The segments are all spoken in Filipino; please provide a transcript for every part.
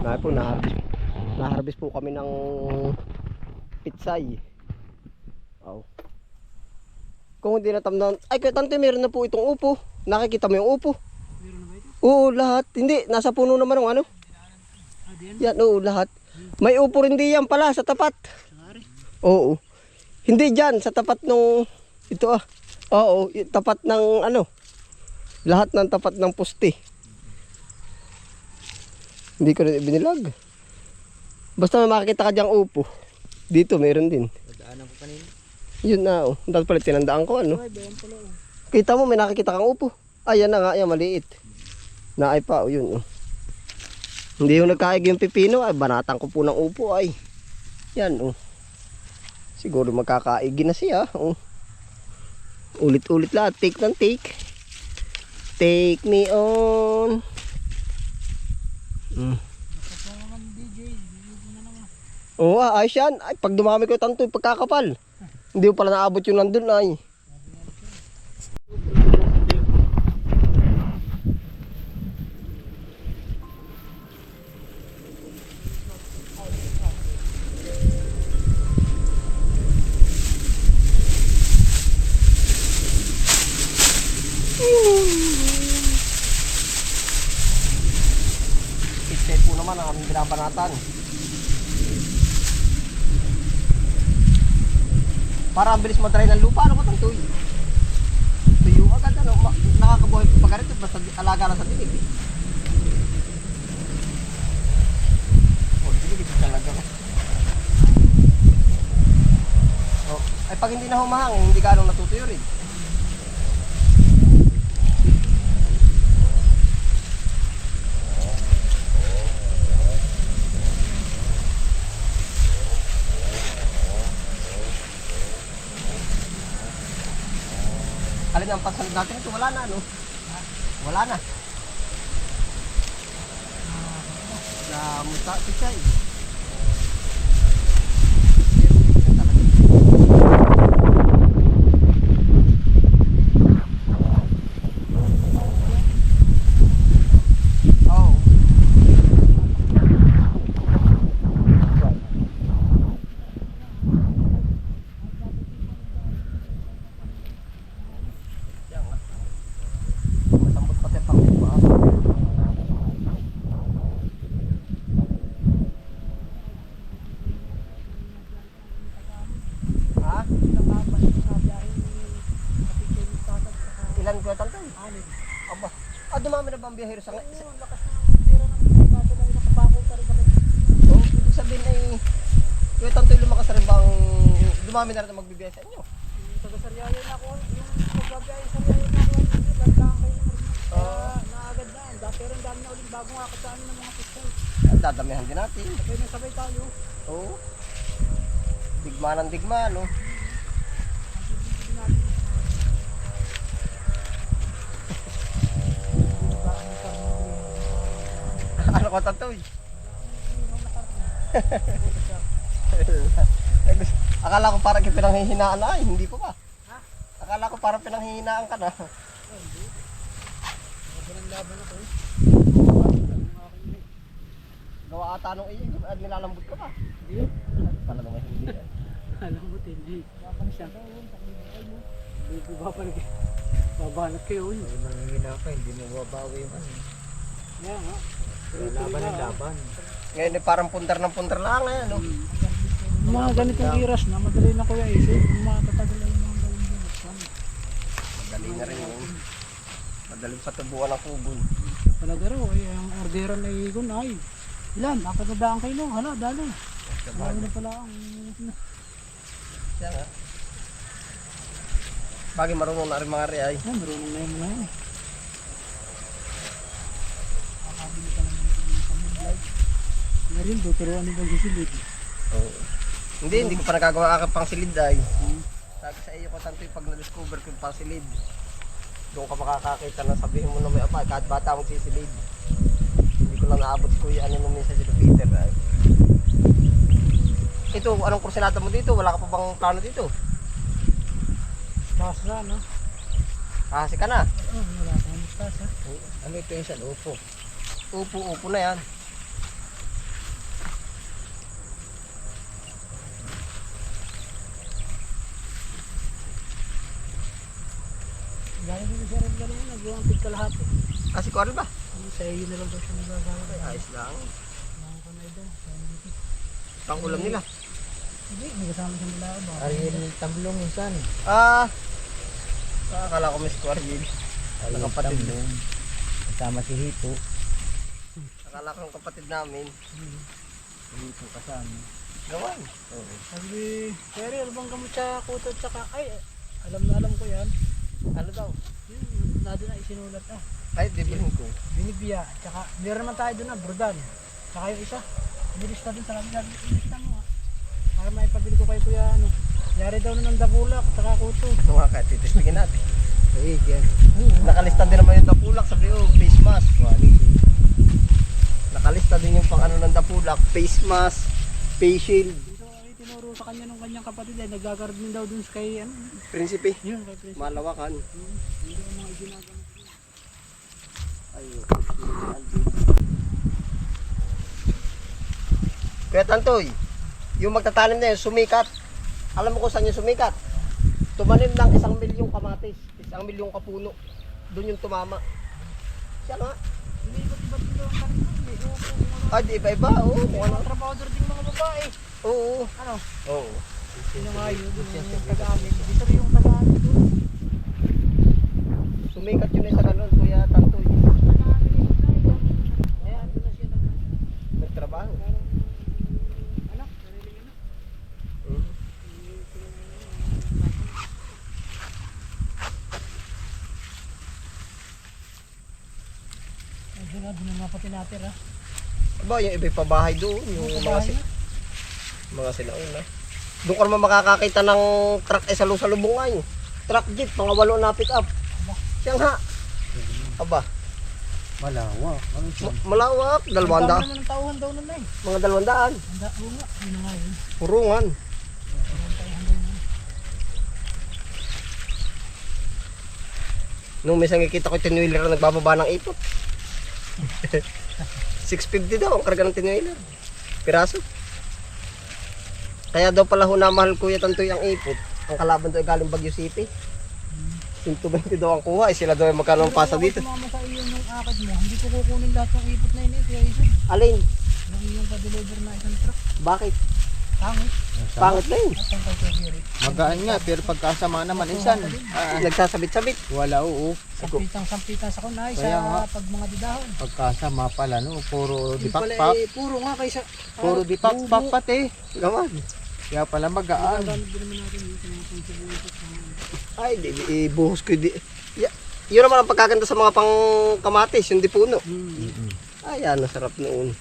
Na po, na-harvest po kami ng pitsay. Oh. Kung hindi natamnan, ay kaya tante, meron na po itong upo. Nakikita mo yung upo? Meron na ba ito? Oo, lahat. Hindi, nasa puno naman ng ano. Yan, oo, lahat. May upo rin diyan pala sa tapat. Oo. Hindi dyan, sa tapat nung, ito ah. Oo, tapat ng ano. Lahat ng tapat ng poste. Hindi ko rin ibinilag. Basta may makikita ka dyang upo. Dito, meron din. Nadaanan ko kanina. Yun na, oh. Dahil pala tinandaan ko, ano. Ay, bayan pala. Kita mo, may nakikita kang upo. Ayan na nga, yan, maliit. Naay pa, oh, yun, oh. Hindi yung nagkaig yung pipino, ay banatan ko po ng upo, ay. Yan, oh. Siguro magkakaigi na siya, oh. Ulit-ulit lahat, take ng take. Take me on. Oo, ayos yan. Ay, pag dumami ko tanto, pagkakapal. Hindi ko pala naabot yung nandun, ay. Pitsay po naman ang aming binabanatan. Para ang bilis matry ng lupa, ano ba itong tuyo? Tuyo agad, ano? Nakakabuhay pa ganito, basta alaga lang sa dilig. Oh, dilig ito talaga. Oh, ay pag hindi na humahang, hindi ka anong natutuyo rin. Alin ang pansalid natin ito? Wala na, no? Wala na. Musta pichay. Ilan ko tanto? Aba. Dumami na bang biyahero sa ngayon? Oo, lakas ng tira ng kaso na nakapako pa rin kami. Oo, ibig sabihin ay kuya tanto lumakas rin bang dumami na rin ang magbibiyahe sa inyo? Taga-Sariaya na ako. Yung pagbabiyahe sa Sariaya na ako. Gandaan kayo na rin. Naagad na. Pero ang dami na ulit bagong akataan ng mga pistol. Dadamihan din natin. Sabay na sabay tayo. Oo. Digma ng digma, no? Ano ko tatoy? Akala ko parang pinanghihinaan na, ay hindi pa ba? Akala ko parang pinanghihinaan ka na. Hindi. Walang laban ako eh. Gawa ata nung iyo, nilalambot ka pa. Hindi. Talaga may hindi. Alam mo, hindi. Siya. Hindi ko babalik. Babanat kayo yun. Hindi manghihina ka, hindi mo babawi yung ano. Yan ha. Laban ng laban. Ngayon eh, parang puntar ng puntar lang ngayon, no? Yung mga ganitong iras na madali na kuya isip. Yung mga tatagal na yung mga gawin din. Madali na rin yun. Madali sa tubuan ng kubon. Talaga raw, ay ang orderan na igon ay. Ilan? Nakakadaan kayo no? Hala, dali. Marami na pala ang... Siya nga. Bagay marunong na rin mga re ay. Ay, marunong na yung mga yun. Nakakabili ka naman sa midlife. Nga rin, tuturuan nila gisilid. Oo. Hindi ko pa nagagawa aking pang silid ay. Sabi sa iyo ko tanto pag na-discover ko yung pang silid. Doon ka makakakita na sabihin mo na may apa, kahit bata mong sisilid. Hindi ko lang naabot ko yung ano nung minsan si Peter ay. Ito, anong kursinada mo dito? Wala ka pa bang plano dito? Mustasa, no? Kasi ka na. Oh, wala kang mustasa. Ano ito yung sa upo? Upo na yan. ang tigkalahati. Kasi ko ba? Sa iyo na lang daw siya nagagawa. Ay, ayos lang. Mga kanay daw. Pang ulam nila. Hindi, may kasama siya nila. Ariel Tamlong insan. Akala ko may squargil. Ariel Nakapatid. Tamlong. Kasama si Hito. Akala ko ang kapatid namin. Hito kasama. Gawan. Oo. Sabi, Terry, ano bang gamot sa kuto at saka, ay, alam ko yan. Ano daw? Yun, na doon na isinulat Ay, dibilhin ko. Binibia, tsaka, meron naman tayo doon na, Brudan. Tsaka yung isa, nilista doon sa sabi, nilista mo para maipabili ko kay kuya, ano. Yari daw na ng Dapulak, tsaka kuto. Ito nga kaya titistingin natin. Ay, yan. Nakalista din naman yung dapulak. Sabi ko, face mask. Nakalista din yung pang ano ng dapulak. Face mask, face shield. So, ay, tinuro sa kanya ng kanyang kapatid, ay nag-gardening daw doon sa kay, ano. Prinsipe. Yun, kay Prince. Malawakan. Hindi ko mga ginagawa. Ayun. Kuya Tantoy, yung magtatanim na yun, sumikat. Alam mo kung saan yung sumikat? Tumanim ng 1 milyong kamatis, 1 milyong kapuno. Doon yung tumama. Siya nga. Hindi ko tiba dito ang kanina, may upo, mga, Ah, di iba-iba. Oo, may kung mga ano. trabahador din mga babae. Oo. Ano? Oo. Sino nga yun? Yung taga-amin. Di sabi yung taga-amin doon. Sumikat yun sa ganun, Kuya Tantoy. Taga-amin yun na yun. Ayan, doon na siya Nagtrabaho. anak, narinig yun na. Hmm. Ayun na, doon na pati natin ha. Aba, yung iba pa bahay doon. Yung mga sinauna. Doon ka naman makakakita ng truck sa Lusalubong. Truck jeep, mga 8 na pick up. Siya nga. Aba, Malawak. Ano siya? malawak. Ang 200. dami naman ng tauhan daw nun na eh. Mga 200. Oo nga, yun na nga yun. Purungan. Ang tauhan daw nun. Nung minsan nakikita ko yung tinwheeler na nagbababa ng ipot. 650 daw ang karga ng tinwheeler. Piraso. Kaya daw pala hunamahal Kuya Tantoy ang ipot. Ang kalaban daw ay galing Baguio City. 120 daw ang kuha. Sila daw ay magkano ang pasa dito. Kung ako sumama sa iyo ng akad mo, hindi ko kukunin lahat ng ipot na yun eh. Kaya yun, Alin? yung iyong pa-deliver na isang truck. Bakit? Pangit. Pangit na yun. At ang kay Magaan nga, pero pagkasama naman insan. Nagsasabit-sabit. Wala, oo. Sampitang sa kunay Kaya nga. sa pag mga didahon. Pagkasama pala, no? Puro Yung pala dipakpak. eh, puro nga kaysa. Puro dipakpak pati. Gaman. Kaya pala magaan. Gagamit din naman natin yung mga pangsibulitot. Ay, ibuhos ko. Yun naman ang pagkaganda sa mga pang kamatis, yung dipuno. Ay, ano, sarap noon.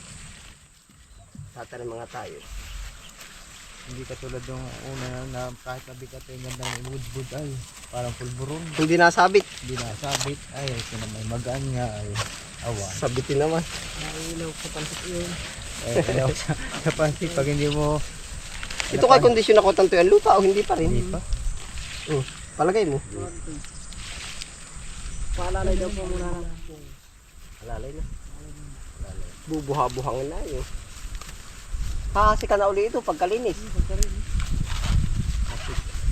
Tatanim mga tayo. Hindi katulad ng una na kahit nabigat ay ganda ng wood ay parang pulburon. Hindi nasabit. Hindi nasabit. Ay, ito na may magaan nga ay awan. Sabitin naman. Nailaw sa pansit yun. Eh, ayaw sa pansit pag hindi mo Ito kay kondisyon ako tanto yung lupa o hindi pa rin. hindi pa. Palagay mo. Paalalay daw po muna ng Alalay na. Bubuha-buhangin na yun. Kasi ka na uli ito pagkalinis.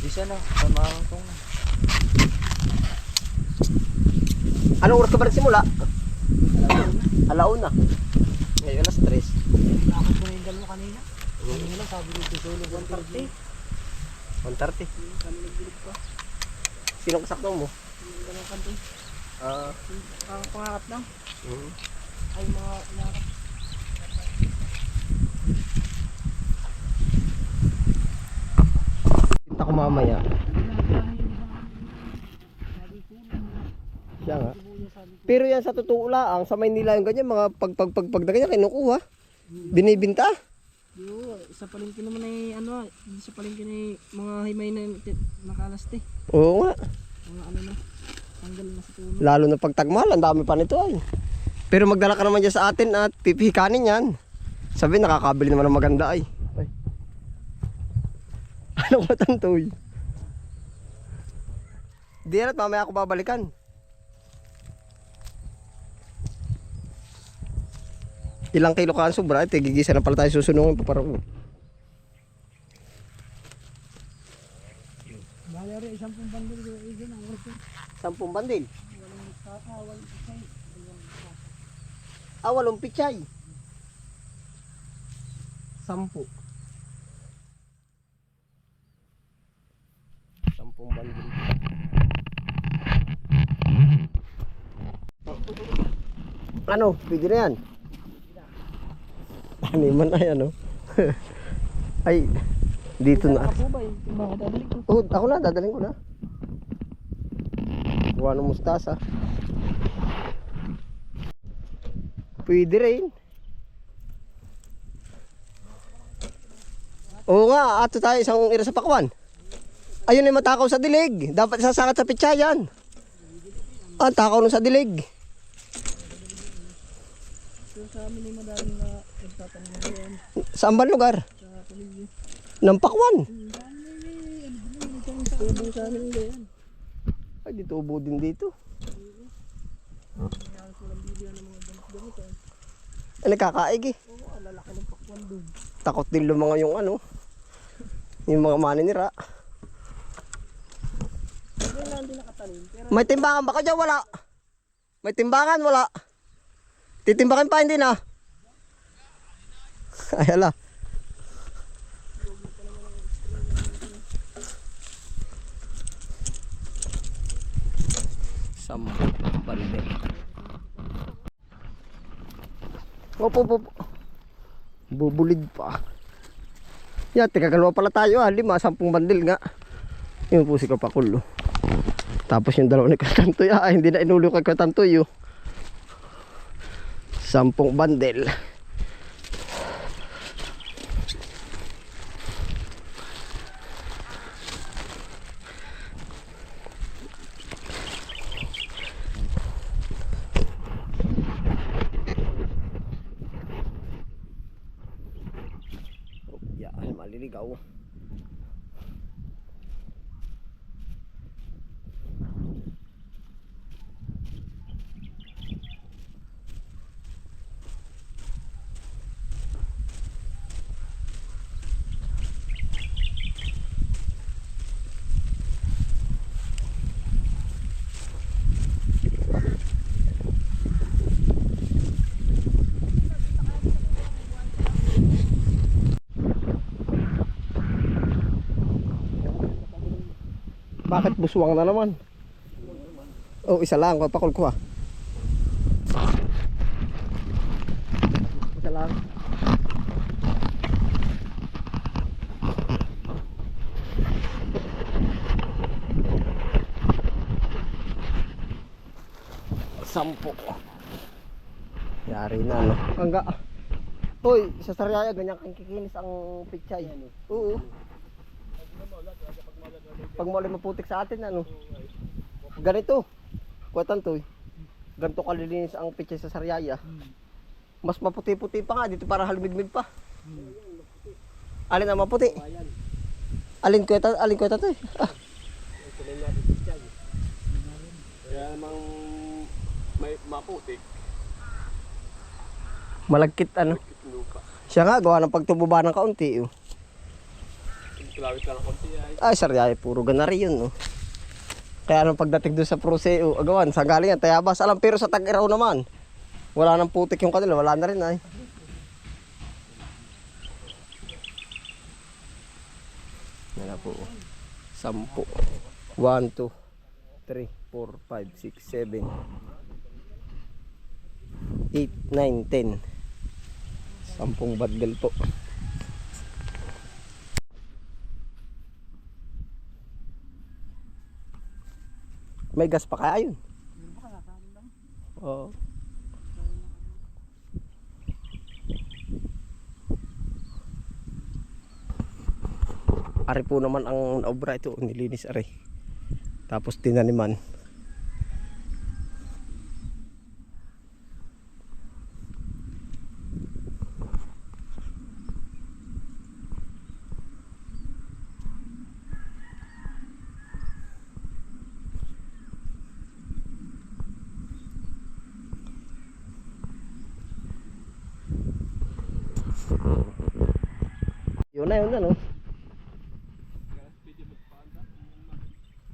Isa na, pamahang tong na. Anong oras ka ba rin simula? Alauna. Ngayon alas 3. Nakakot ko na yung dalawa kanina. Kanina lang sabi ko tutulog 1:30. 1:30. Kami nagbilip pa. Sinong kasakto mo? Yung dalawang kanto. Ang pangarap lang. Ay mga inakap. Kita ko mamaya. Siya nga. Pero yan sa totoo lang, sa Maynila yung ganyan, mga pag na ganyan, kinukuha. Binibinta. Yo, sa palengke naman ay ano, sa palengke ay mga himay na nakalaste. Oo nga. Mga ano na, tanggal na sa tulo. Lalo na pag tagmahal, ang dami pa nito ay. Pero magdala ka naman dyan sa atin at pipihikanin yan. Sabi, nakakabili naman ng maganda ay. Ano ko tantoy? Di yan at mamaya ako babalikan. Ilang kilo ka ang sobra? Ito, gigisa na pala tayo susunungin pa para ko. Bali rin, 10 bandil ko, isin ang order. 10 bandil. Walang Ah, 8 pichay. 10. 10 bandil. Ano, pwede na yan. Animan ay ano. Ay, dito na. Ako ba yung mga dadalik ko? Oh, ako na, dadaling ko na. Kuha ng mustasa. Pwede rin. Oo nga, ato tayo isang ira sa pakwan. Ayun ay matakaw sa dilig. Dapat isasangat sa pitsayan. Ah, takaw nun sa dilig. So sa amin ay madaling na nagtatanong na yan. Saan ba lugar? Sa paligid. Ng pakwan. Tubo sa amin nila yan. Ay, dito ubo din dito. Kaya walang bibigyan ng mga gamit-gamit. Ay, nagkakaig eh. Oo, lalaki ng pakwan doon. Takot din lumanga yung ano. Yung mga maninira. Hindi lang din nakatanim. Pero May timbangan ba ka dyan? Wala. May timbangan? Wala. Titimbakin pa hindi na. Ay ala. Sampo balde. Opo. Bubulid pa. Yan, tigagalawa pala tayo 5, 10 bandil nga. Yun po si Kapakulo. Tapos yung dalawa ni Katantoy, hindi na inulo kay Katantoy. 10 bandil. Yan, maliligaw. Bakit buswang na naman? Oh, isa lang. Pakul ko. Isa lang. Sampo. Yari na, no? Hangga. Hoy, sa Sariaya ganyan kang kikinis ang pichay. Oo. Pag muli maputik sa atin, ano? Ganito. Kuwatan to. Ganito kalilinis ang pichay sa Sariaya. Mas maputi-puti pa nga dito para halmigmig pa. Alin ang maputi? Alin ko ito eh. Ah. Kaya namang may maputik. Malagkit ano. Lupa. Siya nga gawa ng pagtububa ng kaunti. Oh. Kilawit lang ang konti ay. Ay, Sariaya puro ganari yun. Oh. Kaya nung pagdating doon sa Proseo, agawan, sa galing yan, Tayabas, alam, pero sa Tag-Iraw naman, wala nang putik yung kanila, wala na rin ay. Yan na po. 10. 1, 2, 3, 4, 5, 6, 7, 8, 9, 10. 10 badgal po. May gas pa kaya yun? Oo. Ari po naman ang obra ito, nilinis ari. Tapos tinaniman. Yun na no.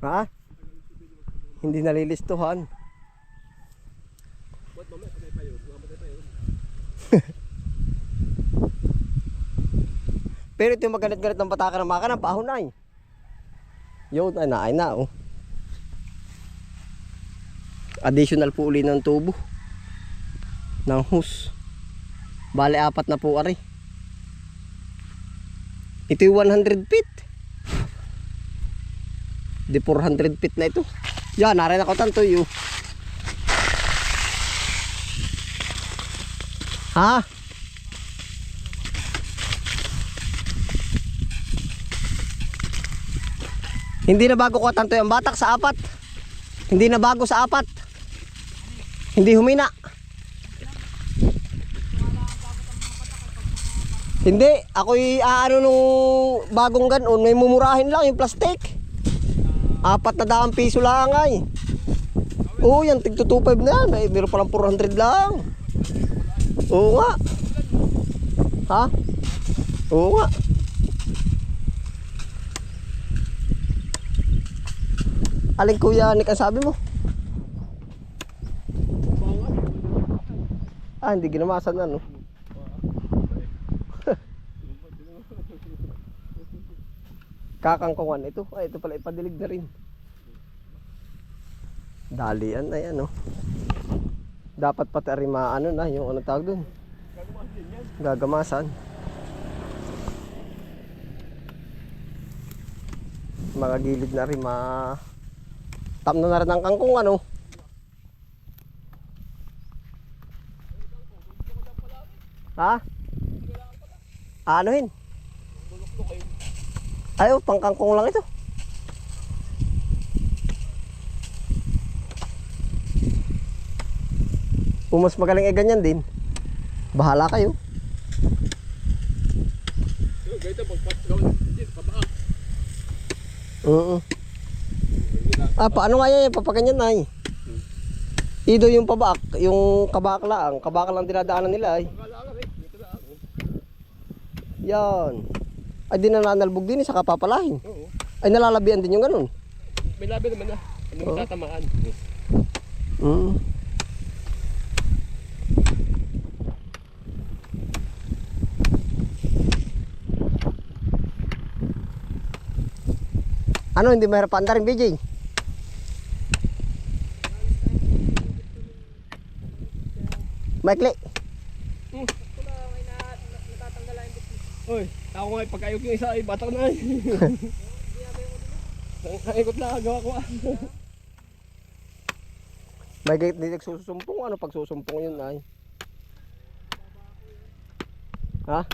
Ha? Hindi nalilistuhan. Pero ito yung magalit-galit ng pataka ng makina, pahon na eh. Yun, ay na oh. Additional po uli ng tubo. Ng hose. Bale, 4 na po ari. Ito yung 100 feet. Di 400 feet na ito. Yan, narin ako tanto yun. Ha? Hindi na bago ko tanto yung batak sa 4. Hindi na bago sa 4. Hindi humina. Hindi, ako'y ano nung bagong ganon, may mumurahin lang yung plastic. 400 piso lang ay. Oo, yan, tig 225 na yan. Ay, meron palang 400 lang. Oo nga. Ha? Oo nga. Aling kuya, Nick, ang sabi mo? Hindi ginamasan ano. Kakangkongan ito. Ay, ito pala ipadilig na rin. Dalian ay ano. Dapat pati arima ano na yung ano tawag dun. Gagamasan. Mga gilid na rin tamno na rin ang kangkong ano. Ha? Anuhin? Ayaw, pangkangkong lang ito. Kung mas magaling ganyan din, bahala kayo. Paano nga yan? Papaganyan na eh. Ido yung pabak, yung kabak lang dinadaanan nila ay. Yan. Ay di na nanalbog din, saka papalahin. Oo. Ay nalalabian din yung ganun. May labi naman na. Hindi mo tatamaan. Ano, hindi mahirap paandarin, BJ? Maikli. Oy, ako nga pagkayok yung isa ay batak na ay. Ikot na, gawa ko May gate din nagsusumpong. Ano pag susumpong yun ay? Ha?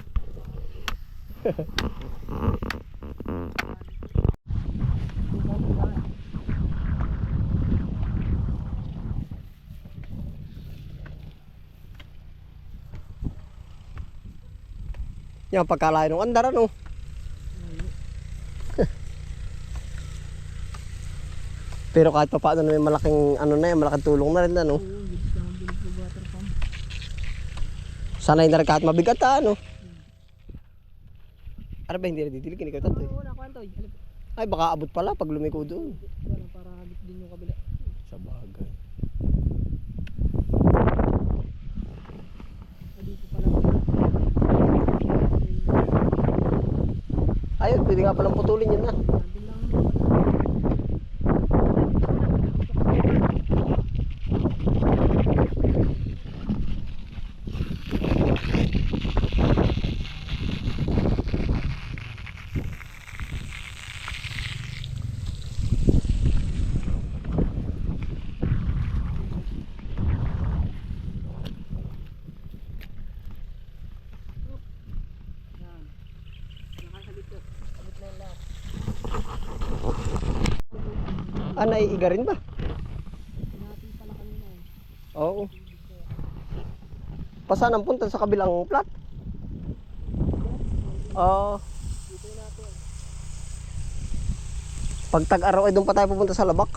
Yan, pagkalayo ng andar ano. Pero kahit pa paano may malaking ano na yan, malaking tulong na rin ano. Sanay na rin kahit mabigat ano. Ano ba hindi na didiligin ikaw tato? Ay baka abot pala pag lumiko doon. Para habit din yung kabila. Sa bagay. Dito pala. Ayun, pwede nga palang putulin yun na. Naiiga rin ba? Oo. Pasan ang punta sa kabilang plat? Pag tag-araw ay doon pa tayo pupunta sa Labak.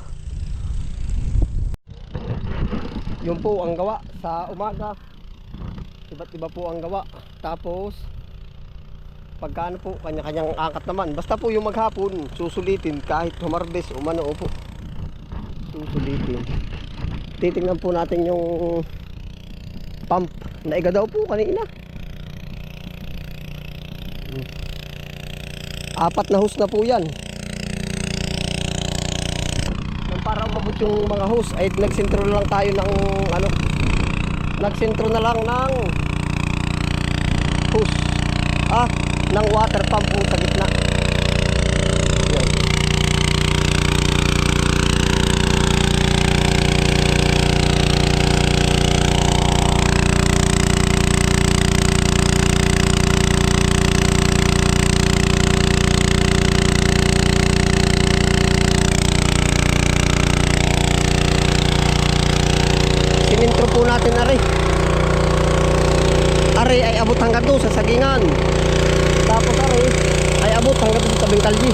Yun po ang gawa sa umaga. Iba't iba po ang gawa. Tapos pagkano po, kanya-kanyang angkat naman. Basta po yung maghapon, susulitin kahit humarbes o mano po. Susulitin. Titingnan po natin yung pump Naiga daw po kanina. 4 na hose na po yan. Nang para umabot yung mga hose ay nagsentro na lang tayo ng ano, nagsentro na lang ng hose ng water pump po sa gitna. Yan. Sinintro po natin Ari ay abot hanggang doon sa sagingan. Tapos Ari ay abot hanggang doon sa tabing kalye.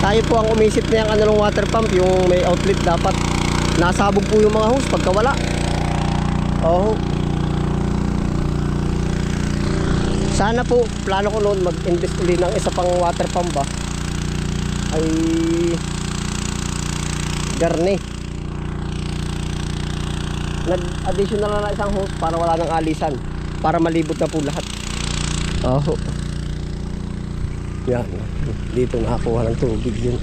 Tayo po ang umisip na yung ano ng water pump, yung may outlet dapat nasabog po yung mga hose pagka wala. Oh. Sana po, plano ko noon mag-invest ulit ng isa pang water pump ba ay garne. Nag-additional na isang hose para wala ng alisan, para malibot na po lahat. Oh. Yan, dito nakakuha ng tubig yun.